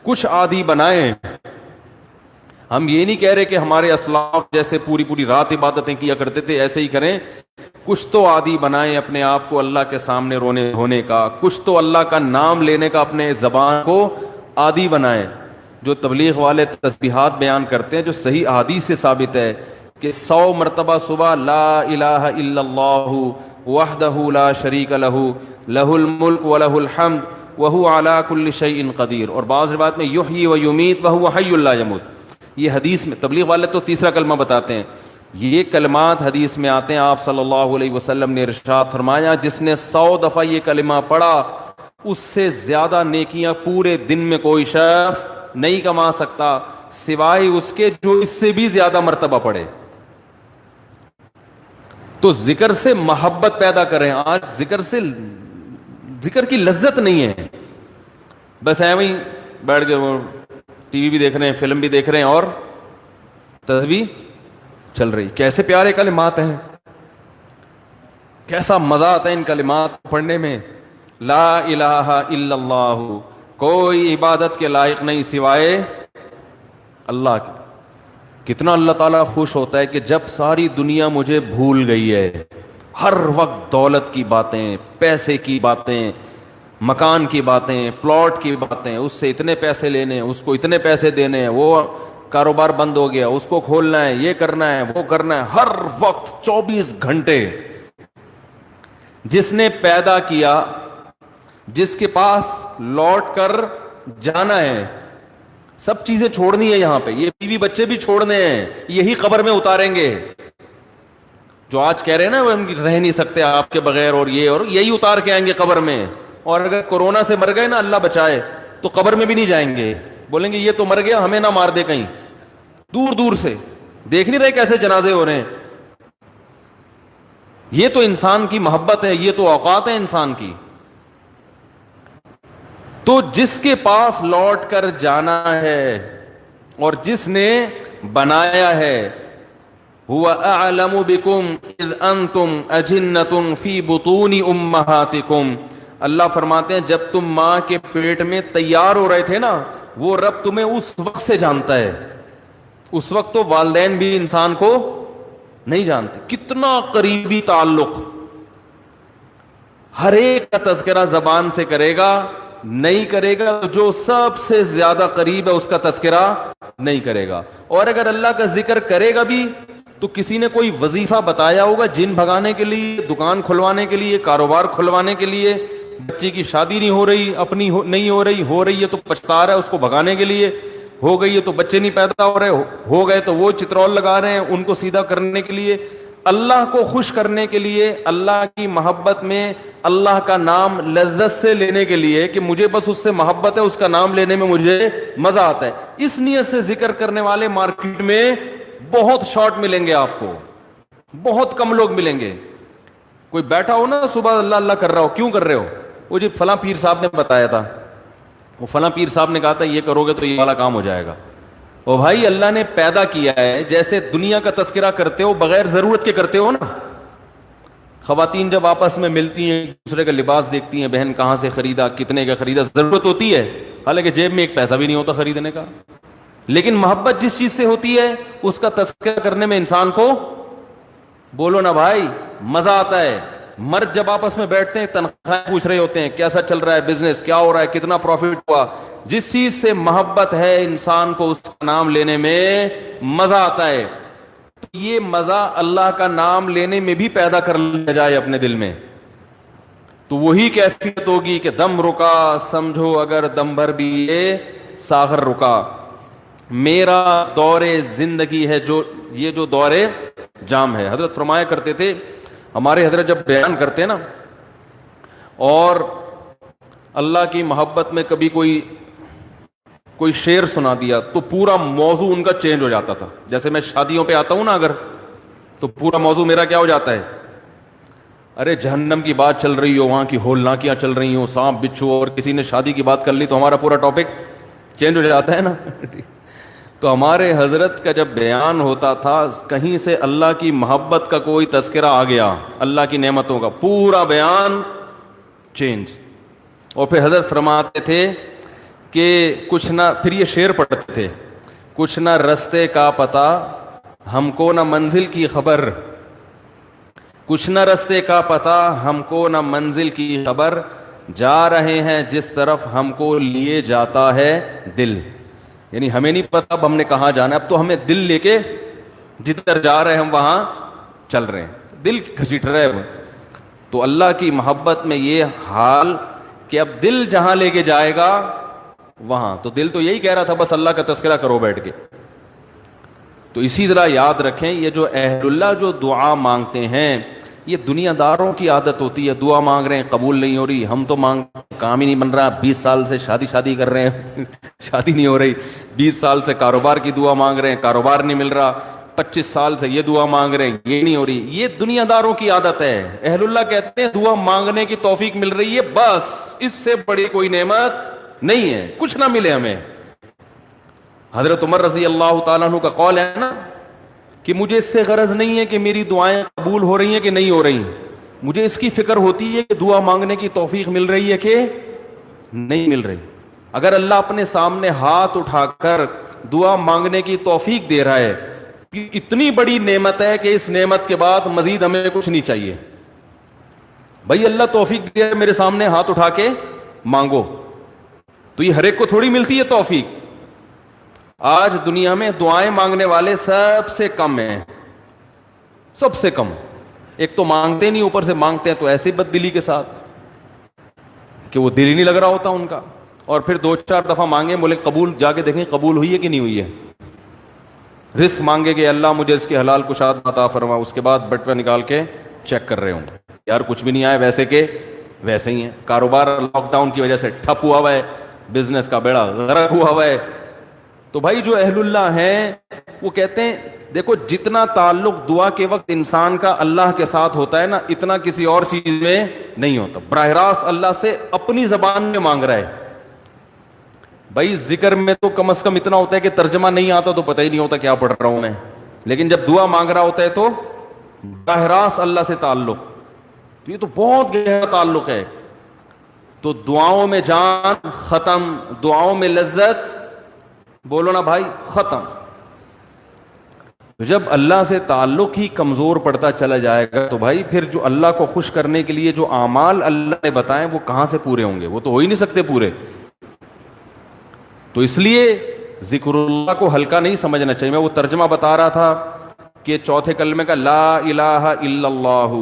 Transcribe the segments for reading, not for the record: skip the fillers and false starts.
کچھ عادی بنائیں. ہم یہ نہیں کہہ رہے کہ ہمارے اسلاف جیسے پوری پوری رات عبادتیں کیا کرتے تھے ایسے ہی کریں. کچھ تو عادی بنائیں اپنے آپ کو اللہ کے سامنے رونے ہونے کا, کچھ تو اللہ کا نام لینے کا اپنے زبان کو عادی بنائیں. جو تبلیغ والے تسبیحات بیان کرتے ہیں جو صحیح احادیث سے ثابت ہے کہ 100 مرتبہ صبح لا الہ الا اللہ وحدہ لا شریک لہ لہ الملک ولہ الحمد وہو علی کل شیء قدیر, اور بعض روایت میں یحیی و یمیت وہو حی لا یموت. یہ حدیث میں تبلیغ والے تو تیسرا کلمہ بتاتے ہیں, یہ کلمات حدیث میں آتے ہیں. آپ صلی اللہ علیہ وسلم نے ارشاد فرمایا جس نے 100 دفعہ یہ کلمہ پڑھا اس سے زیادہ نیکیاں پورے دن میں کوئی شخص نہیں کما سکتا سوائے اس کے جو اس سے بھی زیادہ مرتبہ پڑھے. تو ذکر سے محبت پیدا کریں. آج ذکر کی لذت نہیں ہے, بس ایویں ہی بیٹھ کے وہ ٹی وی بھی دیکھ رہے ہیں, فلم بھی دیکھ رہے ہیں اور تسبیح چل رہی. کیسے پیارے کلمات ہیں, کیسا مزہ آتا ہے ان کلمات پڑھنے میں. لا الہ الا اللہ, کوئی عبادت کے لائق نہیں سوائے اللہ کے. کتنا اللہ تعالیٰ خوش ہوتا ہے کہ جب ساری دنیا مجھے بھول گئی ہے, ہر وقت دولت کی باتیں, پیسے کی باتیں, مکان کی باتیں, پلاٹ کی باتیں, اس سے اتنے پیسے لینے, اس کو اتنے پیسے دینے, وہ کاروبار بند ہو گیا, اس کو کھولنا ہے, یہ کرنا ہے, وہ کرنا ہے, ہر وقت 24 گھنٹے. جس نے پیدا کیا, جس کے پاس لوٹ کر جانا ہے, سب چیزیں چھوڑنی ہے یہاں پہ, یہ بیوی بچے بھی چھوڑنے ہیں, یہی قبر میں اتاریں گے. جو آج کہہ رہے ہیں نا وہ رہ نہیں سکتے آپ کے بغیر, اور یہی اتار کے آئیں گے قبر میں. اور اگر کورونا سے مر گئے نا, اللہ بچائے, تو قبر میں بھی نہیں جائیں گے, بولیں گے یہ تو مر گیا, ہمیں نہ مار دے کہیں. دور دور سے دیکھ نہیں رہے کیسے جنازے ہو رہے ہیں. یہ تو انسان کی محبت ہے, یہ تو اوقات ہے انسان کی. تو جس کے پاس لوٹ کر جانا ہے اور جس نے بنایا ہے, هو اعلم بكم اذ انتم اجنة في بطون امهاتكم, اللہ فرماتے ہیں جب تم ماں کے پیٹ میں تیار ہو رہے تھے نا, وہ رب تمہیں اس وقت سے جانتا ہے. اس وقت تو والدین بھی انسان کو نہیں جانتے. کتنا قریبی تعلق, ہر ایک کا تذکرہ زبان سے کرے گا, نہیں کرے گا جو سب سے زیادہ قریب ہے اس کا تذکرہ نہیں کرے گا. اور اگر اللہ کا ذکر کرے گا بھی تو کسی نے کوئی وظیفہ بتایا ہوگا جن بھگانے کے لیے, دکان کھلوانے کے لیے, کاروبار کھلوانے کے لیے, بچے کی شادی نہیں ہو رہی, اپنی نہیں ہو رہی ہے تو پچھتا رہا ہے, اس کو بھگانے کے لیے, ہو گئی ہے تو بچے نہیں پیدا ہو رہے, ہو گئے تو وہ چترول لگا رہے ہیں ان کو سیدھا کرنے کے لیے. اللہ کو خوش کرنے کے لیے, اللہ کی محبت میں اللہ کا نام لذت سے لینے کے لیے کہ مجھے بس اس سے محبت ہے, اس کا نام لینے میں مجھے مزہ آتا ہے, اس نیت سے ذکر کرنے والے مارکیٹ میں بہت شارٹ ملیں گے آپ کو, بہت کم لوگ ملیں گے. کوئی بیٹھا ہو نا صبح اللہ اللہ کر رہا ہو, کیوں کر رہے ہو, وہ جی فلاں پیر صاحب نے بتایا تھا, وہ فلاں پیر صاحب نے کہا تھا یہ کرو گے تو یہ والا کام ہو جائے گا. او بھائی اللہ نے پیدا کیا ہے, جیسے دنیا کا تذکرہ کرتے ہو بغیر ضرورت کے کرتے ہو نا. خواتین جب آپس میں ملتی ہیں دوسرے کا لباس دیکھتی ہیں, بہن کہاں سے خریدا, کتنے کا خریدا, ضرورت ہوتی ہے, حالانکہ جیب میں ایک پیسہ بھی نہیں ہوتا خریدنے کا. لیکن محبت جس چیز سے ہوتی ہے اس کا تذکرہ کرنے میں انسان کو, بولو نا بھائی, مزہ آتا ہے. مرد جب آپس میں بیٹھتے ہیں تنخواہ پوچھ رہے ہوتے ہیں, کیسا چل رہا ہے بزنس, کیا ہو رہا ہے, کتنا پروفٹ ہوا. جس چیز سے محبت ہے انسان کو اس کا نام لینے میں مزہ آتا ہے. یہ مزہ اللہ کا نام لینے میں بھی پیدا کر لیا جائے اپنے دل میں, تو وہی کیفیت ہوگی کہ دم رکا سمجھو اگر دم بھر بھی یہ ساغر رکا. میرا دور زندگی ہے یہ جو دور جام ہے. حضرت فرمایا کرتے تھے, ہمارے حضرت جب بیان کرتے نا اور اللہ کی محبت میں کبھی کوئی شعر سنا دیا تو پورا موضوع ان کا چینج ہو جاتا تھا. جیسے میں شادیوں پہ آتا ہوں نا اگر, تو پورا موضوع میرا کیا ہو جاتا ہے, ارے جہنم کی بات چل رہی ہو, وہاں کی ہولناکیاں چل رہی ہوں, سانپ بچھو, اور کسی نے شادی کی بات کر لی تو ہمارا پورا ٹاپک چینج ہو جاتا ہے نا. تو ہمارے حضرت کا جب بیان ہوتا تھا کہیں سے اللہ کی محبت کا کوئی تذکرہ آ گیا, اللہ کی نعمتوں کا, پورا بیان چینج. اور پھر حضرت فرماتے تھے کہ کچھ نہ، پھر یہ شعر پڑھتے تھے، کچھ نہ رستے کا پتہ ہم کو نہ منزل کی خبر، کچھ نہ رستے کا پتہ ہم کو نہ منزل کی خبر، جا رہے ہیں جس طرف ہم کو لیے جاتا ہے دل. یعنی ہمیں نہیں پتہ اب ہم نے کہاں جانا ہے، اب تو ہمیں دل لے کے جدھر جا رہے ہیں ہم وہاں چل رہے ہیں، دل گھسیٹ رہے ہیں. تو اللہ کی محبت میں یہ حال کہ اب دل جہاں لے کے جائے گا وہاں، تو دل تو یہی کہہ رہا تھا بس اللہ کا تذکرہ کرو بیٹھ کے. تو اسی طرح یاد رکھیں، یہ جو اہل اللہ جو دعا مانگتے ہیں، یہ دنیا داروں کی عادت ہوتی ہے. دعا مانگ رہے ہیں قبول نہیں ہو رہی، ہم تو کام ہی نہیں بن رہا، 20 سال سے شادی کر رہے ہیں شادی نہیں ہو رہی، 20 سال سے کاروبار کی دعا مانگ رہے ہیں، کاروبار نہیں مل رہا، 25 سال سے یہ دعا مانگ رہے ہیں، یہ نہیں ہو رہی. یہ دنیا داروں کی عادت ہے. اہل اللہ کہتے ہیں دعا مانگنے کی توفیق مل رہی ہے، بس اس سے بڑی کوئی نعمت نہیں ہے، کچھ نہ ملے ہمیں. حضرت عمر رضی اللہ تعالیٰ عنہ کا قول ہے نا کہ مجھے اس سے غرض نہیں ہے کہ میری دعائیں قبول ہو رہی ہیں کہ نہیں ہو رہی، مجھے اس کی فکر ہوتی ہے کہ دعا مانگنے کی توفیق مل رہی ہے کہ نہیں مل رہی. اگر اللہ اپنے سامنے ہاتھ اٹھا کر دعا مانگنے کی توفیق دے رہا ہے، اتنی بڑی نعمت ہے کہ اس نعمت کے بعد مزید ہمیں کچھ نہیں چاہیے. بھائی اللہ توفیق دے میرے سامنے ہاتھ اٹھا کے مانگو، تو یہ ہر ایک کو تھوڑی ملتی ہے توفیق. آج دنیا میں دعائیں مانگنے والے سب سے کم ہیں، سب سے کم. ایک تو مانگتے نہیں، اوپر سے مانگتے ہیں تو ایسی بد دلی کے ساتھ کہ وہ دل ہی نہیں لگ رہا ہوتا ان کا. اور پھر 2-4 دفعہ مانگے، بولے قبول، جا کے دیکھیں قبول ہوئی ہے کہ نہیں ہوئی ہے. رزق مانگے کہ اللہ مجھے اس کے حلال کشاد عطا فرما، اس کے بعد بٹوہ نکال کے چیک کر رہے ہوں، یار کچھ بھی نہیں آیا، ویسے کہ ویسے ہی ہیں. کاروبار لاک ڈاؤن کی وجہ سے ٹھپ ہوا ہے، بزنس کا بیڑا غرق ہوا ہے. تو بھائی جو اہل اللہ ہیں وہ کہتے ہیں دیکھو جتنا تعلق دعا کے وقت انسان کا اللہ کے ساتھ ہوتا ہے نا، اتنا کسی اور چیز میں نہیں ہوتا. براہ راست اللہ سے اپنی زبان میں مانگ رہا ہے. بھائی ذکر میں تو کم از کم اتنا ہوتا ہے کہ ترجمہ نہیں آتا تو پتہ ہی نہیں ہوتا کیا پڑھ رہا ہوں میں، لیکن جب دعا مانگ رہا ہوتا ہے تو براہ راست اللہ سے تعلق، تو یہ تو بہت گہرا تعلق ہے. تو دعاؤں میں جان ختم، دعاؤں میں لذت، بولو نا بھائی، ختم. جب اللہ سے تعلق ہی کمزور پڑتا چلا جائے گا تو بھائی پھر جو اللہ کو خوش کرنے کے لیے جو اعمال اللہ نے بتائے وہ کہاں سے پورے ہوں گے؟ وہ تو ہو ہی نہیں سکتے پورے. تو اس لیے ذکر اللہ کو ہلکا نہیں سمجھنا چاہیے. میں وہ ترجمہ بتا رہا تھا کہ چوتھے کلمے کا لا الہ الا اللہ،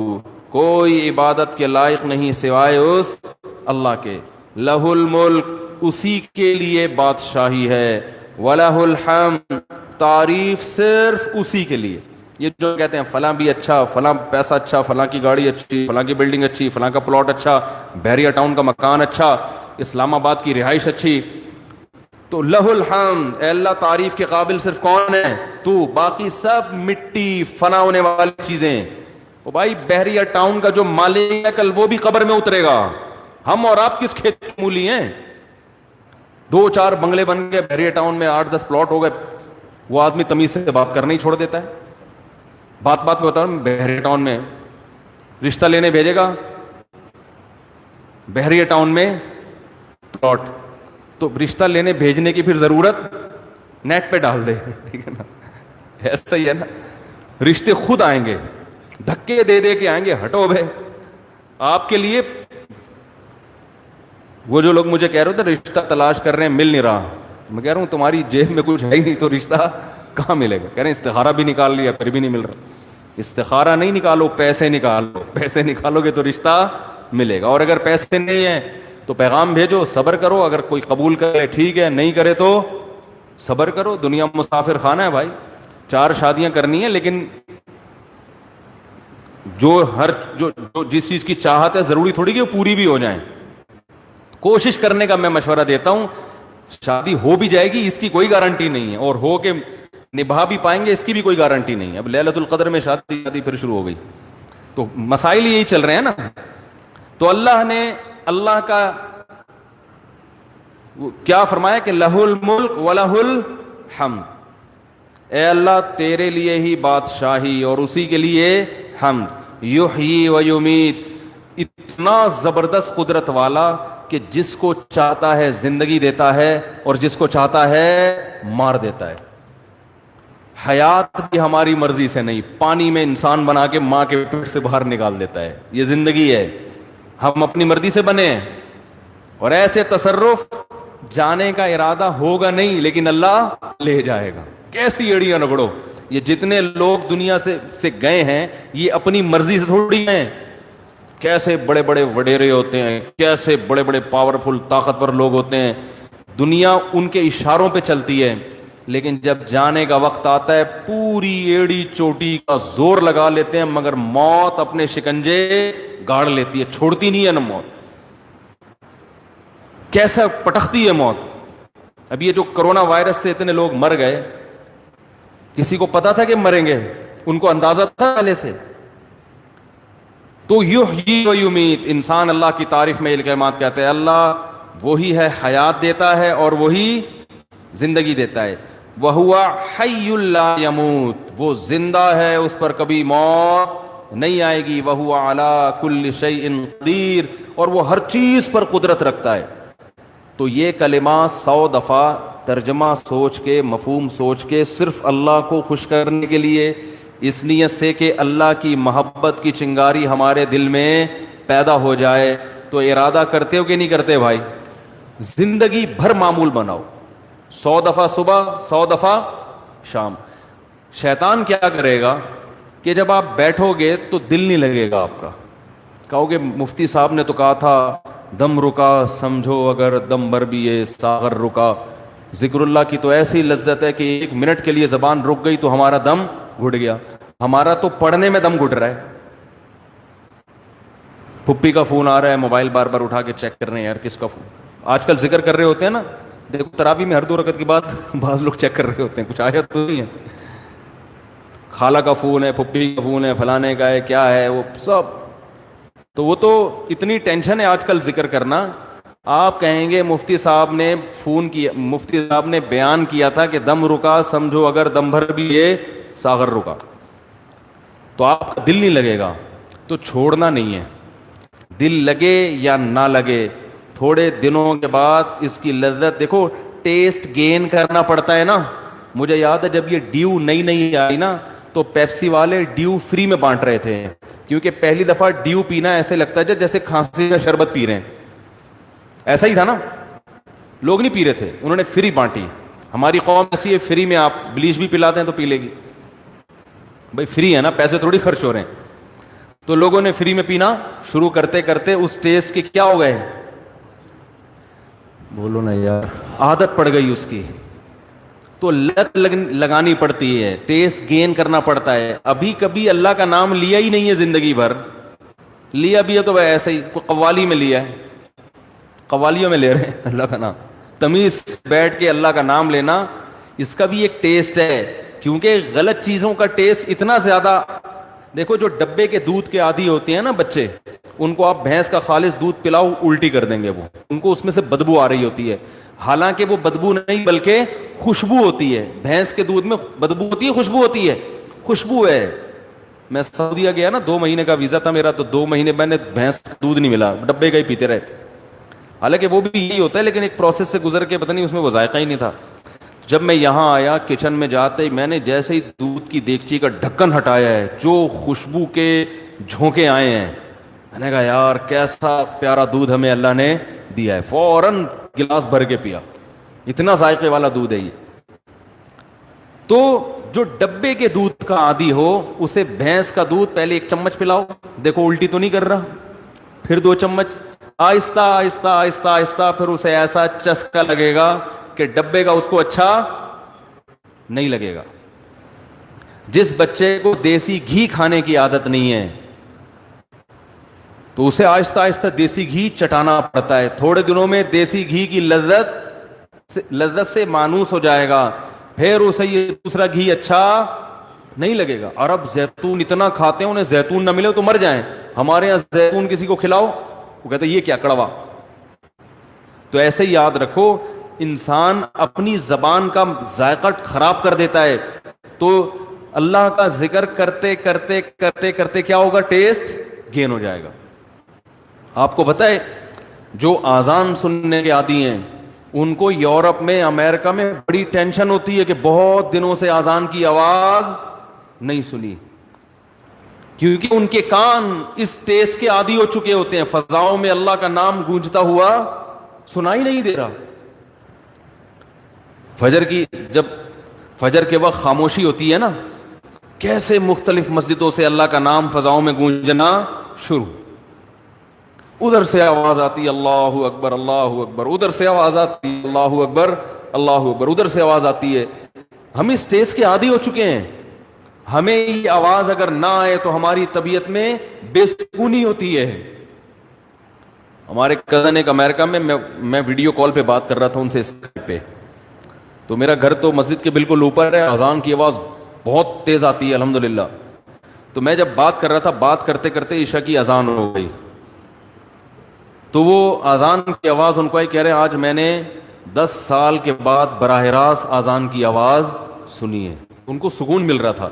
کوئی عبادت کے لائق نہیں سوائے اس اللہ کے. لہ الملک، اسی کے لیے بادشاہی ہے. وَلَهُ الْحَمْدُ، تعریف صرف اسی کے لیے. یہ جو کہتے ہیں فلاں بھی اچھا، فلاں پیسہ اچھا، فلاں کی گاڑی اچھی، فلاں کی بلڈنگ اچھی، فلاں کا پلاٹ اچھا، بحریہ ٹاؤن کا مکان اچھا، اسلام آباد کی رہائش اچھی، تو لہ الحمد، اے اللہ تعریف کے قابل صرف کون ہے؟ تو. باقی سب مٹی، فنا ہونے والی چیزیں. او بھائی بحریہ ٹاؤن کا جو مالک ہے کل وہ بھی قبر میں اترے گا. ہم اور آپ کس کھیت کی مولی ہیں؟ 2-4 بنگلے بن گئے بحریہ ٹاؤن میں، 8-10 پلاٹ ہو گئے، وہ آدمی تمیز سے بات کرنا ہی چھوڑ دیتا ہے. بات میں بتا رہا ہوں، بحریہ ٹاؤن میں رشتہ لینے بھیجے گا، بحریہ ٹاؤن میں پلاٹ، تو رشتہ لینے بھیجنے کی پھر ضرورت نیٹ پہ ڈال دے، ٹھیک ہے نا؟ ایسا ہی ہے نا، رشتے خود آئیں گے، دھکے دے دے کے آئیں گے. ہٹو بھائی، آپ کے لیے وہ جو لوگ مجھے کہہ رہے تھے رشتہ تلاش کر رہے ہیں مل نہیں رہا، میں کہہ رہا ہوں تمہاری جیب میں کچھ ہے ہی نہیں تو رشتہ کہاں ملے گا؟ کہہ رہے ہیں استخارہ بھی نکال لیا پھر بھی نہیں مل رہا. استخارہ نہیں نکالو، پیسے نکالو، پیسے نکالو گے تو رشتہ ملے گا. اور اگر پیسے نہیں ہیں تو پیغام بھیجو، صبر کرو، اگر کوئی قبول کرے ٹھیک ہے، نہیں کرے تو صبر کرو. دنیا مسافر خانہ ہے بھائی، 4 شادیاں کرنی ہیں، لیکن جو جس چیز کی چاہت ہے ضروری تھوڑی کہ وہ پوری بھی ہو جائیں. کوشش کرنے کا میں مشورہ دیتا ہوں. شادی ہو بھی جائے گی اس کی کوئی گارنٹی نہیں ہے، اور ہو کے نبھا بھی پائیں گے اس کی بھی کوئی گارنٹی نہیں ہے. اب لیلۃ القدر میں شادی پھر شروع ہو گئی، تو مسائل یہی چل رہے ہیں نا. تو اللہ نے اللہ کا کیا فرمایا کہ لہ الملک ولہ الحمد، اے اللہ تیرے لیے ہی بادشاہی اور اسی کے لیے حمد. یحیی و یمیت، اتنا زبردست قدرت والا کہ جس کو چاہتا ہے زندگی دیتا ہے اور جس کو چاہتا ہے مار دیتا ہے. حیات بھی ہماری مرضی سے نہیں, پانی میں انسان بنا کے ماں کے پیٹ سے باہر نکال دیتا ہے. یہ زندگی ہے, ہم اپنی مرضی سے بنے ہیں. اور ایسے تصرف جانے کا ارادہ ہوگا نہیں, لیکن اللہ لے جائے گا. کیسی ایڑیاں رگڑو, یہ جتنے لوگ دنیا سے گئے ہیں یہ اپنی مرضی سے تھوڑی ہیں. کیسے بڑے بڑے وڈیرے ہوتے ہیں, کیسے بڑے بڑے پاورفل طاقتور لوگ ہوتے ہیں, دنیا ان کے اشاروں پہ چلتی ہے. لیکن جب جانے کا وقت آتا ہے پوری ایڑی چوٹی کا زور لگا لیتے ہیں, مگر موت اپنے شکنجے گاڑ لیتی ہے, چھوڑتی نہیں ہے نا موت. کیسا پٹکتی ہے موت. اب یہ جو کرونا وائرس سے اتنے لوگ مر گئے, کسی کو پتا تھا کہ مریں گے؟ ان کو اندازہ تھا پہلے سے؟ تو یحیی و یمیت, انسان اللہ کی تعریف میں یہ کلمات کہتے ہیں, اللہ وہی ہے حیات دیتا ہے اور وہی زندگی دیتا ہے. وَهُوَ حَيٌّ لَا يَمُوتُ, وہ زندہ ہے, اس پر کبھی موت نہیں آئے گی. وَهُوَ عَلَى كُلِّ شَيْءٍ قَدِيرٌ, اور وہ ہر چیز پر قدرت رکھتا ہے. تو یہ کلمات 100 دفعہ ترجمہ سوچ کے, مفہوم سوچ کے, صرف اللہ کو خوش کرنے کے لیے, اس نیت سے کہ اللہ کی محبت کی چنگاری ہمارے دل میں پیدا ہو جائے. تو ارادہ کرتے ہو کہ نہیں کرتے بھائی؟ زندگی بھر معمول بناؤ, 100 دفعہ صبح, 100 دفعہ شام. شیطان کیا کرے گا کہ جب آپ بیٹھو گے تو دل نہیں لگے گا آپ کا. کہو گے مفتی صاحب نے تو کہا تھا دم رکا سمجھو اگر دم بھر بھی یہ ساغر رکا. ذکر اللہ کی تو ایسی لذت ہے کہ 1 منٹ کے لیے زبان رک گئی تو ہمارا دم گھٹ گیا. ہمارا تو پڑھنے میں دم گھٹ رہا ہے. پھپھی کا فون آ رہا ہے, موبائل بار بار اٹھا کے چیک کر رہے ہیں, یار کس کا فون. آج کل ذکر کر رہے ہوتے ہیں نا, دیکھو تراوی میں ہر 2 رکعت کے بعد بعض لوگ چیک کر رہے ہوتے ہیں, کچھ آیا تو نہیں ہے. خالہ کا فون ہے, پھپھی کا فون ہے, فلانے کا ہے, کیا ہے وہ سب. تو وہ تو اتنی ٹینشن ہے آج کل ذکر کرنا. آپ کہیں گے مفتی صاحب نے فون کیا, مفتی صاحب نے بیان کیا تھا کہ دم رکا سمجھو اگر دم بھر بھی یہ ساغر رکا, تو آپ کا دل نہیں لگے گا. تو چھوڑنا نہیں ہے, دل لگے یا نہ لگے, تھوڑے دنوں کے بعد اس کی لذت دیکھو, ٹیسٹ گین کرنا پڑتا ہے نا. مجھے یاد ہے جب یہ ڈیو نئی آئی نا, تو پیپسی والے ڈیو فری میں بانٹ رہے تھے, کیونکہ پہلی دفعہ ڈیو پینا ایسے لگتا ہے جیسے کھانسی کا شربت پی رہے ہیں. ایسا ہی تھا نا, لوگ نہیں پی رہے تھے, انہوں نے فری بانٹی. ہماری قوم ایسی ہے, فری میں آپ بلیچ بھی پلاتے ہیں تو پی لے گی. بھائی فری ہے نا, پیسے تھوڑی خرچ ہو رہے ہیں. تو لوگوں نے فری میں پینا شروع کرتے کرتے اس ٹیسٹ کے کیا ہو گئے, بولو نا یار, عادت پڑ گئی اس کی. تو لت لگانی پڑتی ہے, ٹیسٹ گین کرنا پڑتا ہے. ابھی کبھی اللہ کا نام لیا ہی نہیں ہے زندگی بھر, لیا بھی ہے تو ایسے ہی کوئی قوالی میں لیا ہے, قوالیوں میں لے رہے ہیں اللہ کا نام. تمیز بیٹھ کے اللہ کا نام لینا, اس کا بھی ایک ٹیسٹ ہے. کیونکہ غلط چیزوں کا ٹیسٹ اتنا زیادہ, دیکھو جو ڈبے کے دودھ کے عادی ہوتے ہیں نا بچے, ان کو آپ بھینس کا خالص دودھ پلاؤ الٹی کر دیں گے وہ, ان کو اس میں سے بدبو آ رہی ہوتی ہے. حالانکہ وہ بدبو نہیں بلکہ خوشبو ہوتی ہے. بھینس کے دودھ میں بدبو ہوتی ہے, خوشبو ہوتی ہے, خوشبو ہے. میں سعودیہ گیا نا, 2 مہینے کا ویزا تھا میرا, تو 2 مہینے میں نے بھینس کا دودھ نہیں ملا, ڈبے کا ہی پیتے رہے. حالانکہ وہ بھی یہی ہوتا ہے, لیکن ایک پروسیس سے گزر کے پتہ نہیں اس میں وہ ذائقہ ہی نہیں تھا. جب میں یہاں آیا, کچن میں جاتے ہی میں نے جیسے ہی دودھ کی دیگچی کا ڈھکن ہٹایا ہے, جو خوشبو کے جھونکے آئے ہیں, میں نے کہا یار کیسا پیارا دودھ ہمیں اللہ نے دیا ہے. فوراً گلاس بھر کے پیا, اتنا ذائقے والا دودھ ہے یہ. تو جو ڈبے کے دودھ کا عادی ہو, اسے بھینس کا دودھ پہلے 1 چمچ پلاؤ, دیکھو الٹی تو نہیں کر رہا, پھر 2 چمچ, آہستہ آہستہ آہستہ آہستہ, پھر اسے ایسا چسکا لگے گا کہ ڈبے کا اس کو اچھا نہیں لگے گا. جس بچے کو دیسی گھی کھانے کی عادت نہیں ہے, تو اسے آہستہ آہستہ دیسی گھی چٹانا پڑتا ہے. تھوڑے دنوں میں دیسی گھی کی لذت سے مانوس ہو جائے گا, پھر اسے یہ دوسرا گھی اچھا نہیں لگے گا. عرب زیتون اتنا کھاتے ہیں, انہیں زیتون نہ ملے تو مر جائیں. ہمارے یہاں زیتون کسی کو کھلاؤ, وہ کہتے ہیں یہ کیا کڑوا. تو ایسے ہی یاد رکھو, انسان اپنی زبان کا ذائقہ خراب کر دیتا ہے. تو اللہ کا ذکر کرتے کرتے کرتے کرتے کیا ہوگا, ٹیسٹ گین ہو جائے گا. آپ کو پتہ ہے جو آزان سننے کے عادی ہیں ان کو یورپ میں امریکہ میں بڑی ٹینشن ہوتی ہے کہ بہت دنوں سے آزان کی آواز نہیں سنی، کیونکہ ان کے کان اس تیز کے عادی ہو چکے ہوتے ہیں، فضاؤں میں اللہ کا نام گونجتا ہوا سنائی نہیں دے رہا۔ جب فجر کے وقت خاموشی ہوتی ہے نا، کیسے مختلف مسجدوں سے اللہ کا نام فضاؤں میں گونجنا شروع، ادھر سے آواز آتی اللہ اکبر اللہ اکبر، ادھر سے آواز آتی اللہ اکبر اللہ اکبر، ادھر سے آواز آتی ہے۔ ہم اس تیز کے عادی ہو چکے ہیں، ہمیں یہ آواز اگر نہ آئے تو ہماری طبیعت میں بے سکونی ہوتی ہے۔ ہمارے کزن ایک امریکہ میں ویڈیو کال پہ بات کر رہا تھا ان سے اسکائپ پہ، تو میرا گھر تو مسجد کے بالکل اوپر ہے، اذان کی آواز بہت تیز آتی ہے الحمدللہ۔ تو میں جب بات کر رہا تھا، بات کرتے کرتے عشاء کی اذان ہو گئی، تو وہ اذان کی آواز ان کو کہہ رہے آج میں نے 10 سال کے بعد براہ راست اذان کی آواز سنی ہے، ان کو سکون مل رہا تھا۔